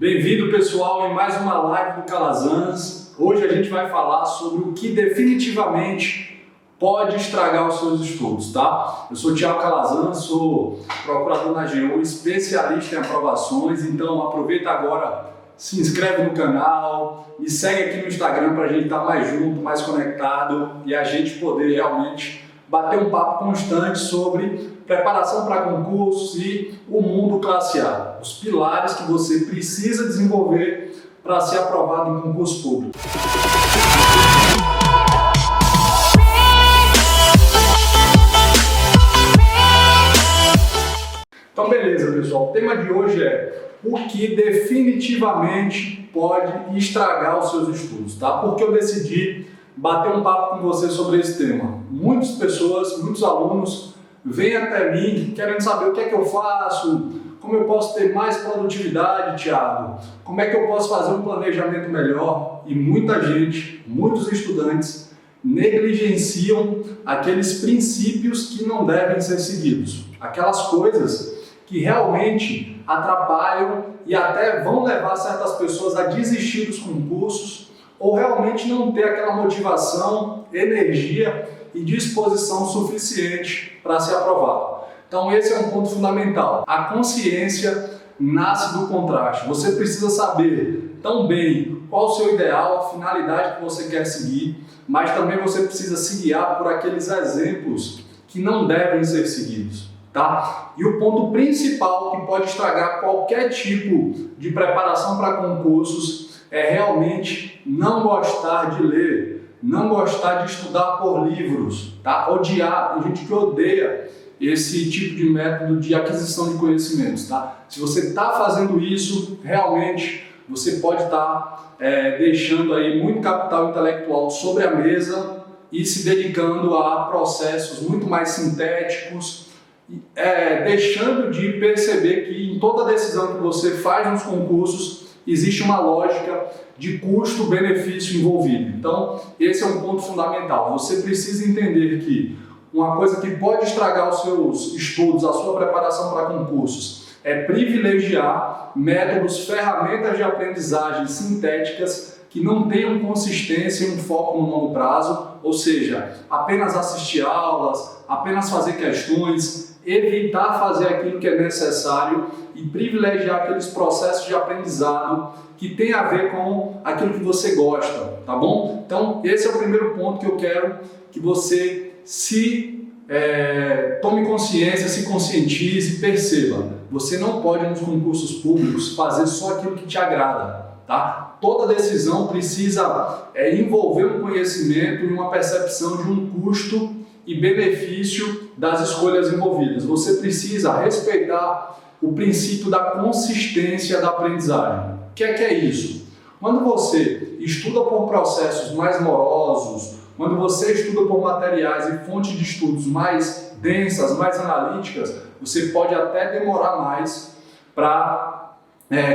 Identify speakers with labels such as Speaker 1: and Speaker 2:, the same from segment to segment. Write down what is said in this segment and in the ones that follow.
Speaker 1: Bem-vindo, pessoal, em mais uma live do Calazans. Hoje a gente vai falar sobre o que definitivamente pode estragar os seus estudos, tá? Eu sou Thiago Calazans, sou procurador na AGU, especialista em aprovações, então aproveita agora, se inscreve no canal, me segue aqui no Instagram para a gente estar mais junto, mais conectado e a gente poder realmente bater um papo constante sobre preparação para concursos e o mundo classe A, os pilares que você precisa desenvolver para ser aprovado em concurso público. Então beleza, pessoal, o tema de hoje é o que definitivamente pode estragar os seus estudos, tá? Porque eu decidi bater um papo com você sobre esse tema. Muitas pessoas, muitos alunos vêm até mim querendo saber o que é que eu faço, como eu posso ter mais produtividade, Thiago, como é que eu posso fazer um planejamento melhor, e muita gente, muitos estudantes negligenciam aqueles princípios que não devem ser seguidos, aquelas coisas que realmente atrapalham e até vão levar certas pessoas a desistir dos concursos ou realmente não ter aquela motivação, energia e disposição suficiente para ser aprovado. Então esse é um ponto fundamental. A consciência nasce do contraste. Você precisa saber tão bem qual o seu ideal, a finalidade que você quer seguir, mas também você precisa se guiar por aqueles exemplos que não devem ser seguidos, tá? E o ponto principal que pode estragar qualquer tipo de preparação para concursos é realmente não gostar de ler, não gostar de estudar por livros, tá? Odiar, tem gente que odeia esse tipo de método de aquisição de conhecimentos, tá? Se você está fazendo isso, realmente você pode estar deixando aí muito capital intelectual sobre a mesa e se dedicando a processos muito mais sintéticos, deixando de perceber que em toda decisão que você faz nos concursos existe uma lógica de custo-benefício envolvido. Então, esse é um ponto fundamental. Você precisa entender que uma coisa que pode estragar os seus estudos, a sua preparação para concursos, é privilegiar métodos, ferramentas de aprendizagem sintéticas que não tenham consistência e um foco no longo prazo, ou seja, apenas assistir aulas, apenas fazer questões, evitar fazer aquilo que é necessário e privilegiar aqueles processos de aprendizado que tem a ver com aquilo que você gosta, tá bom? Então, esse é o primeiro ponto que eu quero que você tome consciência, se conscientize e perceba. Você não pode, nos concursos públicos, fazer só aquilo que te agrada, tá? Toda decisão precisa envolver um conhecimento e uma percepção de um custo e benefício das escolhas envolvidas. Você precisa respeitar o princípio da consistência da aprendizagem. O que é isso? Quando você estuda por processos mais morosos, quando você estuda por materiais e fontes de estudos mais densas, mais analíticas, você pode até demorar mais para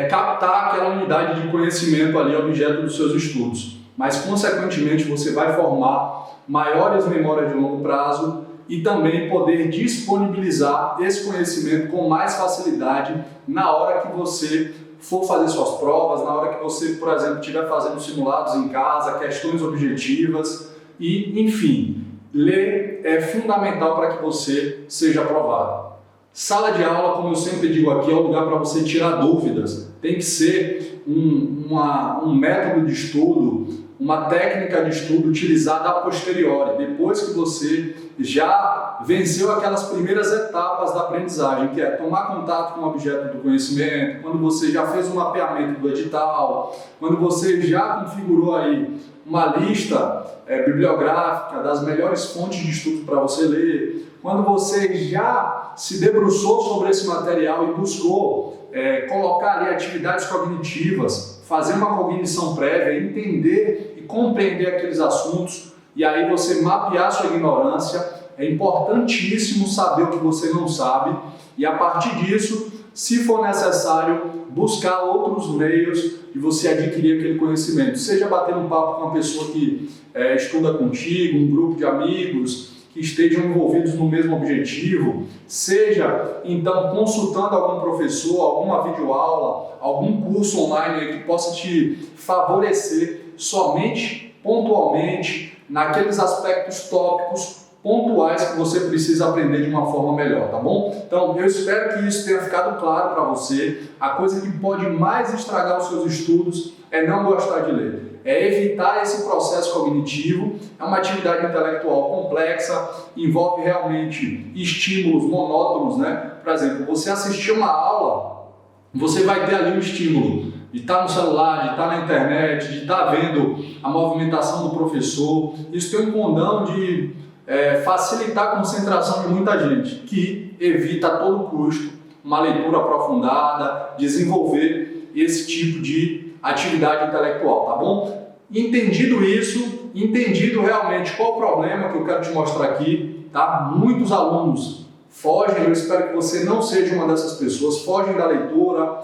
Speaker 1: captar aquela unidade de conhecimento ali, objeto dos seus estudos. Mas, consequentemente, você vai formar maiores memórias de longo prazo e também poder disponibilizar esse conhecimento com mais facilidade na hora que você for fazer suas provas, na hora que você, por exemplo, estiver fazendo simulados em casa, questões objetivas e, enfim, ler é fundamental para que você seja aprovado. Sala de aula, como eu sempre digo aqui, é o lugar para você tirar dúvidas. Tem que ser um método de estudo, uma técnica de estudo utilizada a posteriori, depois que você já venceu aquelas primeiras etapas da aprendizagem, que é tomar contato com o objeto do conhecimento, quando você já fez um mapeamento do edital, quando você já configurou aí uma lista bibliográfica das melhores fontes de estudo para você ler, quando você já se debruçou sobre esse material e buscou colocar ali atividades cognitivas, fazer uma cognição prévia, entender e compreender aqueles assuntos, e aí você mapear sua ignorância. É importantíssimo saber o que você não sabe e, a partir disso, se for necessário, buscar outros meios de você adquirir aquele conhecimento, seja bater um papo com uma pessoa que estuda contigo, um grupo de amigos que estejam envolvidos no mesmo objetivo, seja então consultando algum professor, alguma videoaula, algum curso online que possa te favorecer somente pontualmente naqueles aspectos tópicos pontuais que você precisa aprender de uma forma melhor, tá bom? Então, eu espero que isso tenha ficado claro para você. A coisa que pode mais estragar os seus estudos é não gostar de ler, é evitar esse processo cognitivo. É uma atividade intelectual complexa, envolve realmente estímulos monótonos, né? Por exemplo, você assistir uma aula, você vai ter ali um estímulo de estar no celular, de estar na internet, de estar vendo a movimentação do professor. Isso tem um condão de facilitar a concentração de muita gente, que evita a todo custo uma leitura aprofundada, desenvolver esse tipo de atividade intelectual, tá bom? Entendido isso, entendido realmente qual o problema que eu quero te mostrar aqui, tá? Muitos alunos fogem, eu espero que você não seja uma dessas pessoas, fogem da leitura,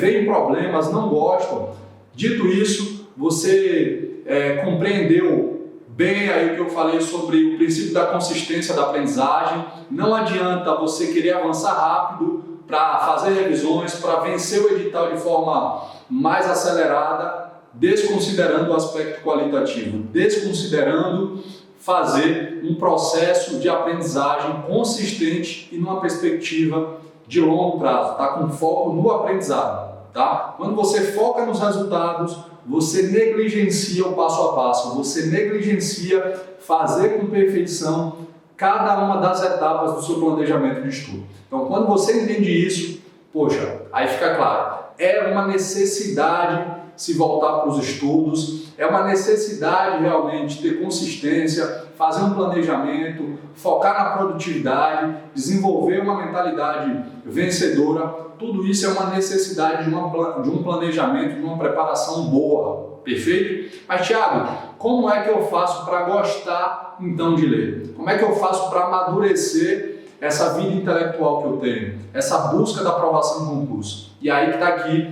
Speaker 1: veem problemas, não gostam. Dito isso, você compreendeu bem aí o que eu falei sobre o princípio da consistência da aprendizagem. Não adianta você querer avançar rápido para fazer revisões, para vencer o edital de forma mais acelerada, desconsiderando o aspecto qualitativo, desconsiderando fazer um processo de aprendizagem consistente e numa perspectiva de longo prazo, tá? Com foco no aprendizado, tá? Quando você foca nos resultados, você negligencia o passo a passo, você negligencia fazer com perfeição cada uma das etapas do seu planejamento de estudo. Então, quando você entende isso, poxa, aí fica claro, é uma necessidade se voltar para os estudos, é uma necessidade realmente ter consistência, fazer um planejamento, focar na produtividade, desenvolver uma mentalidade vencedora. Tudo isso é uma necessidade de um planejamento, de uma preparação boa, perfeito? Mas, Thiago, como é que eu faço para gostar então de ler? Como é que eu faço para amadurecer essa vida intelectual que eu tenho, essa busca da aprovação no concurso? E aí que está aqui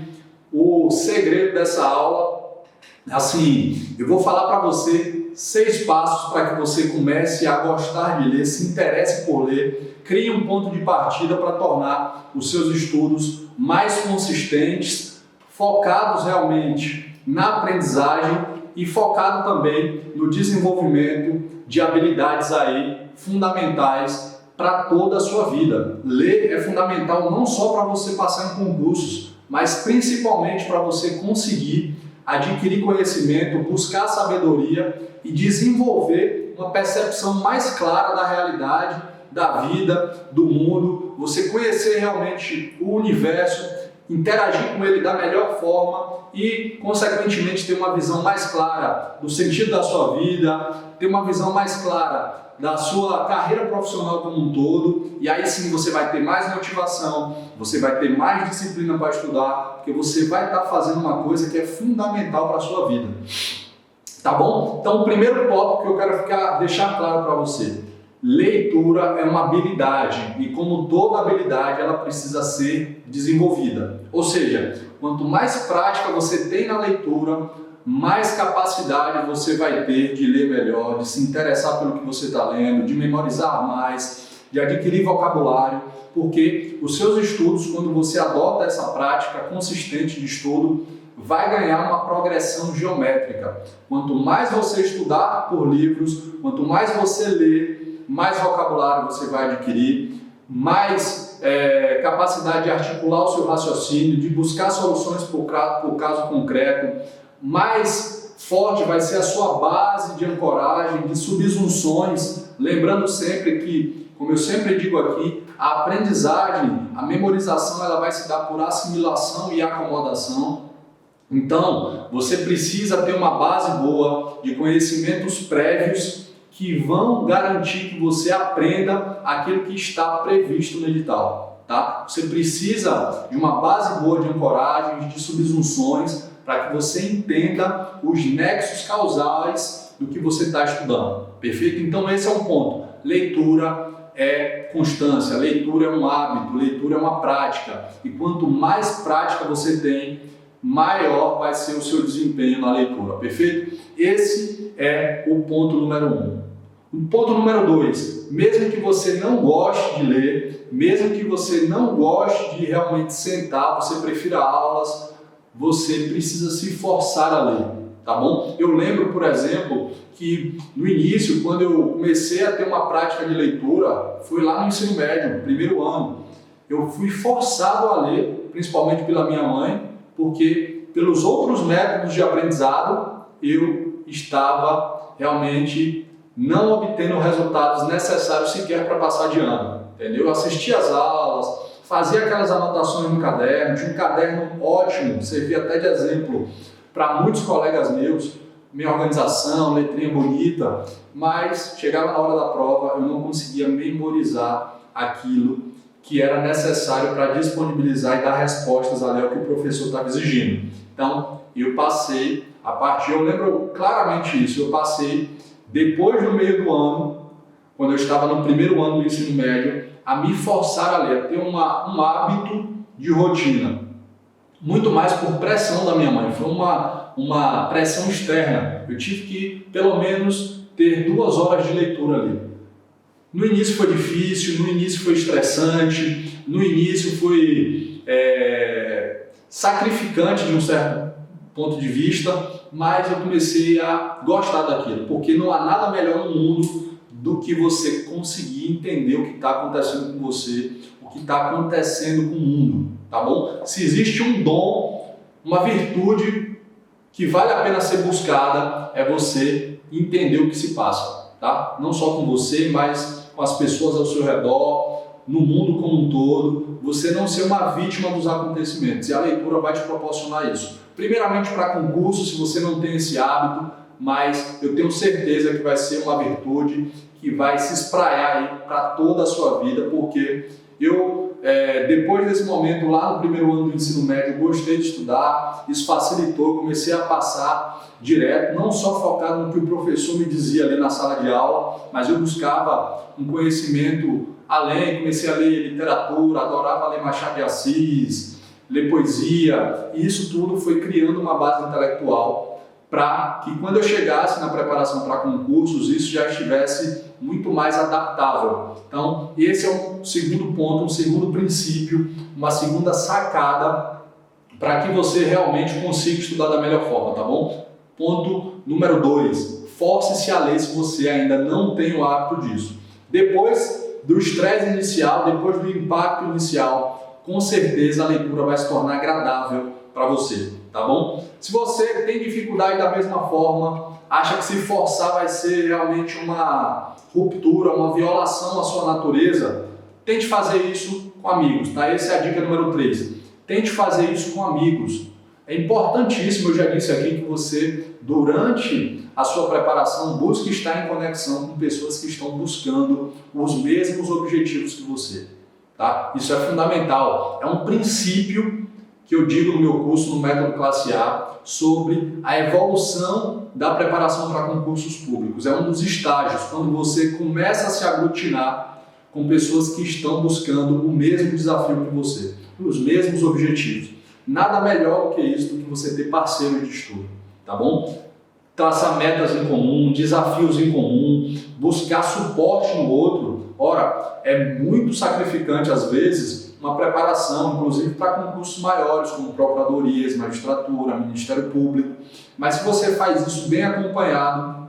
Speaker 1: o segredo dessa aula. Assim, eu vou falar para você 6 passos para que você comece a gostar de ler, se interesse por ler, crie um ponto de partida para tornar os seus estudos mais consistentes, focados realmente na aprendizagem e focado também no desenvolvimento de habilidades aí fundamentais para toda a sua vida. Ler é fundamental não só para você passar em concursos, mas principalmente para você conseguir adquirir conhecimento, buscar sabedoria e desenvolver uma percepção mais clara da realidade, da vida, do mundo, você conhecer realmente o universo, interagir com ele da melhor forma e, consequentemente, ter uma visão mais clara do sentido da sua vida, ter uma visão mais clara da sua carreira profissional como um todo, e aí sim você vai ter mais motivação, você vai ter mais disciplina para estudar, porque você vai estar fazendo uma coisa que é fundamental para a sua vida. Tá bom? Então, o primeiro tópico que eu quero deixar claro para você: leitura é uma habilidade e, como toda habilidade, ela precisa ser desenvolvida. Ou seja, quanto mais prática você tem na leitura, mais capacidade você vai ter de ler melhor, de se interessar pelo que você está lendo, de memorizar mais, de adquirir vocabulário, porque os seus estudos, quando você adota essa prática consistente de estudo, vai ganhar uma progressão geométrica. Quanto mais você estudar por livros, quanto mais você ler, mais vocabulário você vai adquirir, mais capacidade de articular o seu raciocínio, de buscar soluções por caso concreto, mais forte vai ser a sua base de ancoragem, de subsunções, lembrando sempre que, como eu sempre digo aqui, a aprendizagem, a memorização, ela vai se dar por assimilação e acomodação. Então, você precisa ter uma base boa de conhecimentos prévios que vão garantir que você aprenda aquilo que está previsto no edital, tá? Você precisa de uma base boa de ancoragem, de subsunções, para que você entenda os nexos causais do que você está estudando, perfeito? Então esse é um ponto. Leitura é constância, leitura é um hábito, leitura é uma prática, e quanto mais prática você tem, maior vai ser o seu desempenho na leitura, perfeito? Esse é o ponto número 1. Ponto número 2, mesmo que você não goste de ler, mesmo que você não goste de realmente sentar, você prefira aulas, você precisa se forçar a ler, tá bom? Eu lembro, por exemplo, que no início, quando eu comecei a ter uma prática de leitura, foi lá no ensino médio, primeiro ano, eu fui forçado a ler, principalmente pela minha mãe, porque pelos outros métodos de aprendizado, eu estava realmente não obtendo resultados necessários sequer para passar de ano, entendeu? Eu assistia às aulas, fazia aquelas anotações no caderno, tinha um caderno ótimo, servia até de exemplo para muitos colegas meus, minha organização, letrinha bonita, mas chegava na hora da prova, eu não conseguia memorizar aquilo que era necessário para disponibilizar e dar respostas ali ao que o professor estava exigindo. Então, eu passei, eu lembro claramente isso, eu passei depois do meio do ano, quando eu estava no primeiro ano do ensino médio, a me forçar a ler, a ter um hábito de rotina. Muito mais por pressão da minha mãe, foi uma pressão externa. Eu tive que, pelo menos, ter 2 horas de leitura ali. No início foi difícil, no início foi estressante, no início foi sacrificante de um certo ponto de vista, mas eu comecei a gostar daquilo, porque não há nada melhor no mundo do que você conseguir entender o que está acontecendo com você, o que está acontecendo com o mundo, tá bom? Se existe um dom, uma virtude que vale a pena ser buscada, é você entender o que se passa, tá? Não só com você, mas com as pessoas ao seu redor, no mundo como um todo, você não ser uma vítima dos acontecimentos, e a leitura vai te proporcionar isso. Primeiramente para concurso, se você não tem esse hábito, mas eu tenho certeza que vai ser uma virtude que vai se espraiar aí para toda a sua vida, porque eu, depois desse momento lá no primeiro ano do ensino médio, gostei de estudar, isso facilitou, comecei a passar direto, não só focado no que o professor me dizia ali na sala de aula, mas eu buscava um conhecimento além, comecei a ler literatura, adorava ler Machado de Assis, ler poesia, e isso tudo foi criando uma base intelectual para que quando eu chegasse na preparação para concursos, isso já estivesse muito mais adaptável. Então, esse é um segundo ponto, um segundo princípio, uma segunda sacada para que você realmente consiga estudar da melhor forma, tá bom? Ponto número 2, force-se a ler se você ainda não tem o hábito disso. Depois do estresse inicial, depois do impacto inicial, com certeza a leitura vai se tornar agradável para você, tá bom? Se você tem dificuldade da mesma forma, acha que se forçar vai ser realmente uma ruptura, uma violação à sua natureza, tente fazer isso com amigos, tá? Essa é a dica número 3. Tente fazer isso com amigos. É importantíssimo, eu já disse aqui, que você, durante a sua preparação, busque estar em conexão com pessoas que estão buscando os mesmos objetivos que você, tá? Isso é fundamental, é um princípio que eu digo no meu curso, no Método Classe A, sobre a evolução da preparação para concursos públicos. É um dos estágios, quando você começa a se aglutinar com pessoas que estão buscando o mesmo desafio que você, os mesmos objetivos. Nada melhor do que isso, do que você ter parceiro de estudo, tá bom? Traçar metas em comum, desafios em comum, buscar suporte no outro. Ora, é muito sacrificante às vezes uma preparação, inclusive para concursos maiores, como procuradorias, magistratura, Ministério Público. Mas se você faz isso bem acompanhado,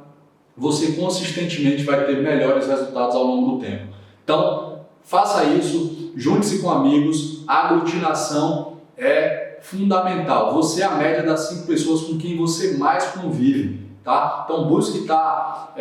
Speaker 1: você consistentemente vai ter melhores resultados ao longo do tempo. Então, faça isso, junte-se com amigos, a aglutinação é fundamental. Você é a média das 5 pessoas com quem você mais convive, tá? Então busque estar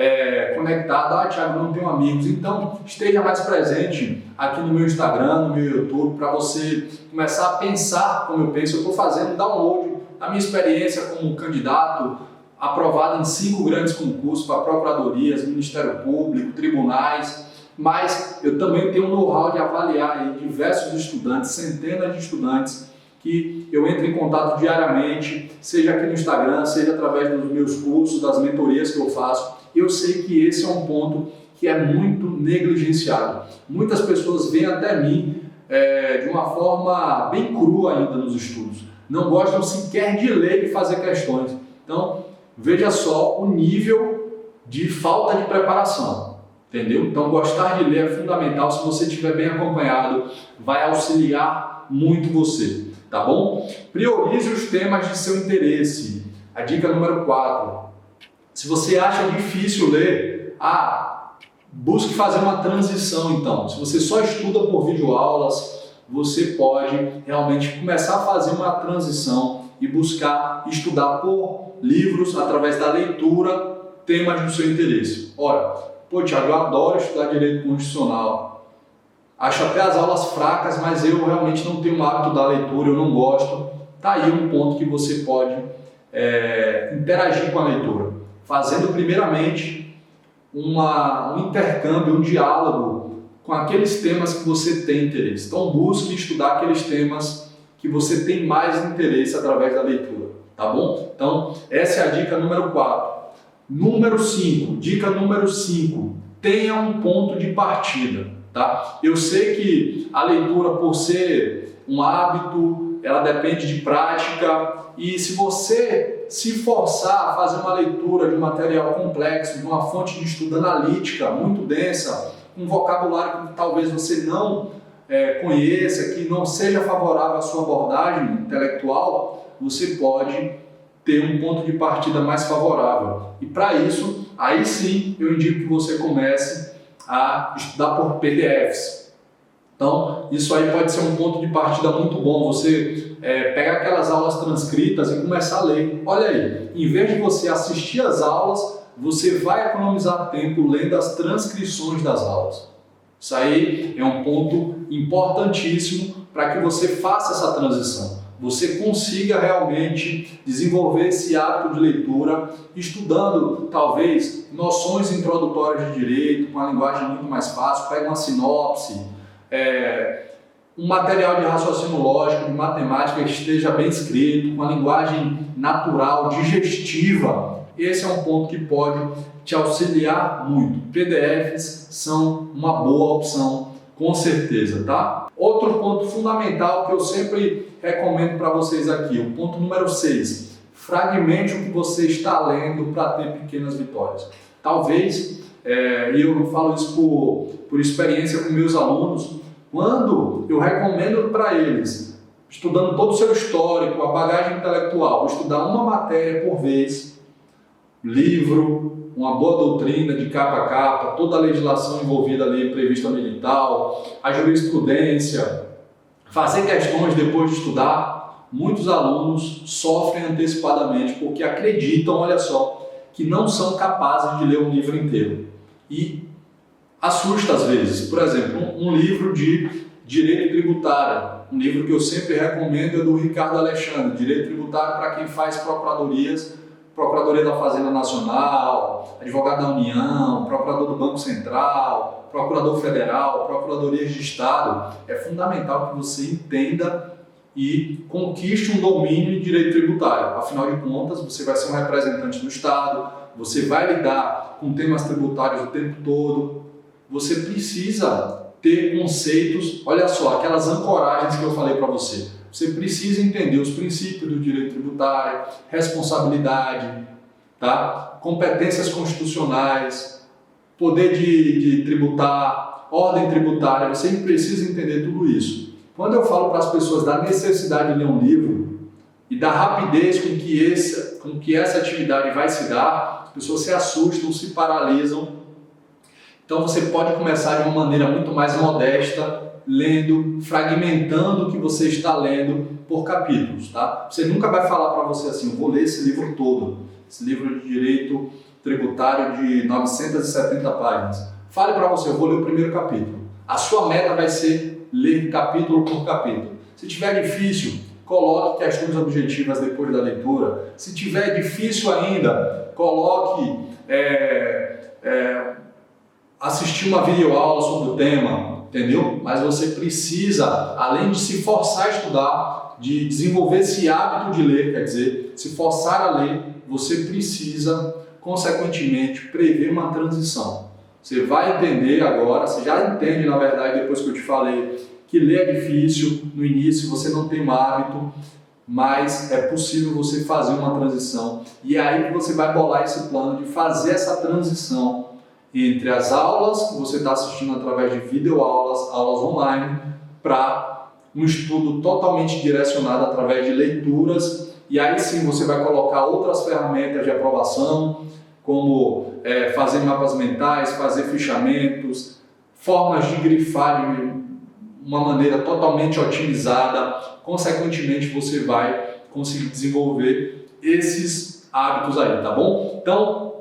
Speaker 1: conectado. Thiago, não tenho amigos. Então esteja mais presente aqui no meu Instagram, no meu YouTube, para você começar a pensar como eu penso. Eu estou fazendo download da minha experiência como candidato, aprovado em 5 grandes concursos para procuradorias, Ministério Público, tribunais, mas eu também tenho um know-how de avaliar aí diversos estudantes, centenas de estudantes, que eu entro em contato diariamente, seja aqui no Instagram, seja através dos meus cursos, das mentorias que eu faço. Eu sei que esse é um ponto que é muito negligenciado. Muitas pessoas vêm até mim de uma forma bem crua ainda nos estudos. Não gostam sequer de ler e fazer questões. Então, veja só o nível de falta de preparação. entendeu? Então gostar de ler é fundamental. Se você estiver bem acompanhado, vai auxiliar muito você, tá bom? Priorize os temas de seu interesse. A dica número 4. Se você acha difícil ler, busque fazer uma transição então. Se você só estuda por videoaulas, você pode realmente começar a fazer uma transição e buscar estudar por livros através da leitura, temas do seu interesse. Ora, Thiago, eu adoro estudar direito constitucional. Acho até as aulas fracas, mas eu realmente não tenho o hábito da leitura, eu não gosto. Tá aí um ponto que você pode interagir com a leitura, fazendo primeiramente um intercâmbio, um diálogo com aqueles temas que você tem interesse. Então busque estudar aqueles temas que você tem mais interesse através da leitura, tá bom? Então essa é a dica número 4. Dica número 5, tenha um ponto de partida, tá? Eu sei que a leitura, por ser um hábito, ela depende de prática, e se você se forçar a fazer uma leitura de um material complexo, de uma fonte de estudo analítica muito densa, um vocabulário que talvez você não conheça, que não seja favorável à sua abordagem intelectual, você pode ter um ponto de partida mais favorável. E para isso, aí sim, eu indico que você comece a estudar por PDFs. Então, isso aí pode ser um ponto de partida muito bom. Você pegar aquelas aulas transcritas e começar a ler. Olha aí, em vez de você assistir às aulas, você vai economizar tempo lendo as transcrições das aulas. Isso aí é um ponto importantíssimo para que você faça essa transição. Você consiga realmente desenvolver esse hábito de leitura, estudando talvez noções introdutórias de direito, com a linguagem muito mais fácil, pega uma sinopse, um material de raciocínio lógico, de matemática que esteja bem escrito, com a linguagem natural, digestiva. Esse é um ponto que pode te auxiliar muito. PDFs são uma boa opção, com certeza, tá? Outro ponto fundamental que eu sempre recomendo para vocês aqui, o ponto número 6. Fragmente o que você está lendo para ter pequenas vitórias. Talvez, e eu falo isso por experiência com meus alunos, quando eu recomendo para eles, estudando todo o seu histórico, a bagagem intelectual, estudar uma matéria por vez, livro, uma boa doutrina de capa a capa, toda a legislação envolvida ali, prevista no edital, a jurisprudência, fazer questões depois de estudar, muitos alunos sofrem antecipadamente porque acreditam, olha só, que não são capazes de ler um livro inteiro. E assusta às vezes. Por exemplo, um livro de direito tributário, um livro que eu sempre recomendo é do Ricardo Alexandre, Direito Tributário para quem faz procuradorias, Procuradoria da Fazenda Nacional, Advogado da União, Procurador do Banco Central, Procurador Federal, Procuradorias de Estado. É fundamental que você entenda e conquiste um domínio em direito tributário. Afinal de contas, você vai ser um representante do Estado, você vai lidar com temas tributários o tempo todo. Você precisa ter conceitos, olha só, aquelas ancoragens que eu falei para você. Você precisa entender os princípios do direito tributário, responsabilidade, tá? Competências constitucionais, poder de tributar, ordem tributária. Você precisa entender tudo isso. Quando eu falo para as pessoas da necessidade de ler um livro e da rapidez com que essa atividade vai se dar, as pessoas se assustam, se paralisam. Então você pode começar de uma maneira muito mais modesta, lendo, fragmentando o que você está lendo por capítulos, tá? Você nunca vai falar para você assim, eu vou ler esse livro todo, esse livro de direito tributário de 970 páginas. Fale para você, eu vou ler o primeiro capítulo. A sua meta vai ser ler capítulo por capítulo. Se tiver difícil, coloque questões objetivas depois da leitura. Se tiver difícil ainda, coloque assistir uma videoaula sobre o tema, entendeu? Mas você precisa, além de se forçar a estudar, de desenvolver esse hábito de ler, quer dizer, se forçar a ler, você precisa, consequentemente, prever uma transição. Você vai entender agora, você já entende, na verdade, depois que eu te falei, que ler é difícil, no início você não tem um hábito, mas é possível você fazer uma transição. E é aí que você vai bolar esse plano de fazer essa transição entre as aulas que você está assistindo através de videoaulas, aulas online, para um estudo totalmente direcionado através de leituras, e aí sim você vai colocar outras ferramentas de aprovação, como fazer mapas mentais, fazer fichamentos, formas de grifar de uma maneira totalmente otimizada. Consequentemente, você vai conseguir desenvolver esses hábitos aí, tá bom? Então,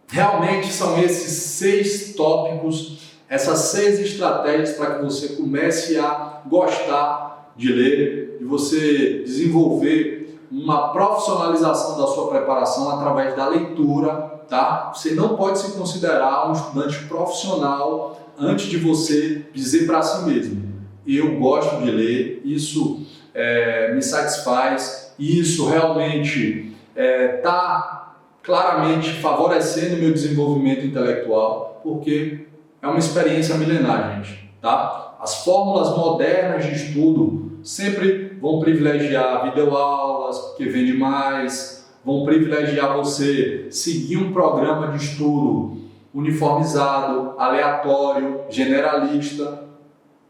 Speaker 1: realmente são esses 6 tópicos, essas 6 estratégias para que você comece a gostar de ler, de você desenvolver uma profissionalização da sua preparação através da leitura, tá? Você não pode se considerar um estudante profissional antes de você dizer para si mesmo: eu gosto de ler, isso me satisfaz, isso realmente está claramente favorecendo o meu desenvolvimento intelectual, porque é uma experiência milenar, gente, tá? As fórmulas modernas de estudo sempre vão privilegiar videoaulas, porque vende mais, vão privilegiar você seguir um programa de estudo uniformizado, aleatório, generalista,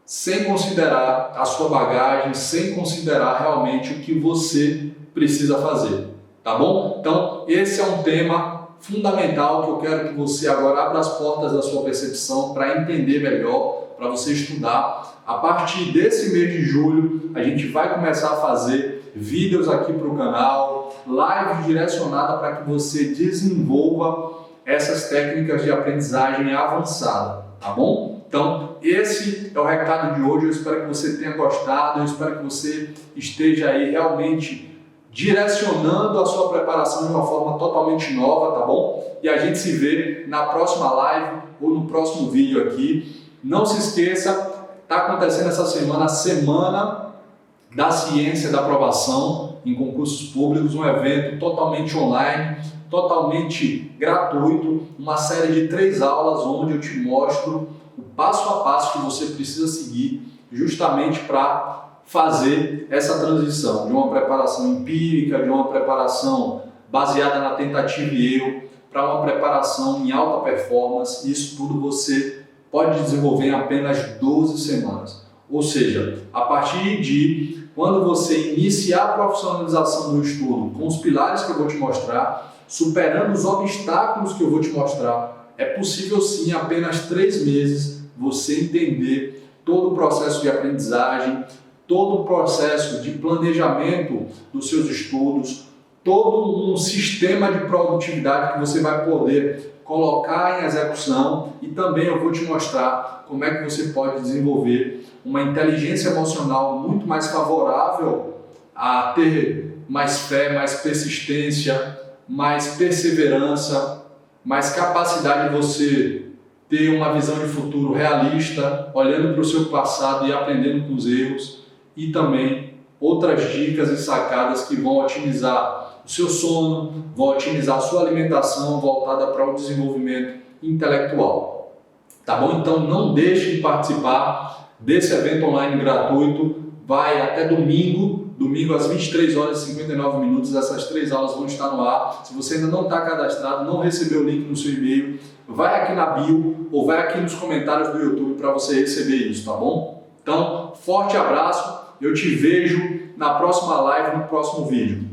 Speaker 1: sem considerar a sua bagagem, sem considerar realmente o que você precisa fazer, tá bom? Então, esse é um tema fundamental que eu quero que você agora abra as portas da sua percepção para entender melhor, para você estudar. A partir desse mês de julho, a gente vai começar a fazer vídeos aqui para o canal, lives direcionadas para que você desenvolva essas técnicas de aprendizagem avançada, tá bom? Então, esse é o recado de hoje. Eu espero que você tenha gostado, eu espero que você esteja aí realmente direcionando a sua preparação de uma forma totalmente nova, tá bom? E a gente se vê na próxima live ou no próximo vídeo aqui. Não se esqueça, está acontecendo essa semana a Semana da Ciência da Aprovação em Concursos Públicos, um evento totalmente online, totalmente gratuito, uma série de 3 aulas onde eu te mostro o passo a passo que você precisa seguir justamente para fazer essa transição de uma preparação empírica, de uma preparação baseada na tentativa e erro, para uma preparação em alta performance. Isso tudo você pode desenvolver em apenas 12 semanas. Ou seja, a partir de quando você iniciar a profissionalização do estudo com os pilares que eu vou te mostrar, superando os obstáculos que eu vou te mostrar, é possível sim, em apenas 3 meses, você entender todo o processo de aprendizagem, todo o processo de planejamento dos seus estudos, todo um sistema de produtividade que você vai poder colocar em execução, e também eu vou te mostrar como é que você pode desenvolver uma inteligência emocional muito mais favorável a ter mais fé, mais persistência, mais perseverança, mais capacidade de você ter uma visão de futuro realista, olhando para o seu passado e aprendendo com os erros, e também outras dicas e sacadas que vão otimizar o seu sono, vão otimizar a sua alimentação voltada para o desenvolvimento intelectual. Tá bom? Então não deixe de participar desse evento online gratuito. Vai até domingo às 23h59, essas 3 aulas vão estar no ar. Se você ainda não está cadastrado, não recebeu o link no seu e-mail, vai aqui na bio ou vai aqui nos comentários do YouTube para você receber isso, tá bom? Então, forte abraço, eu te vejo na próxima live, no próximo vídeo.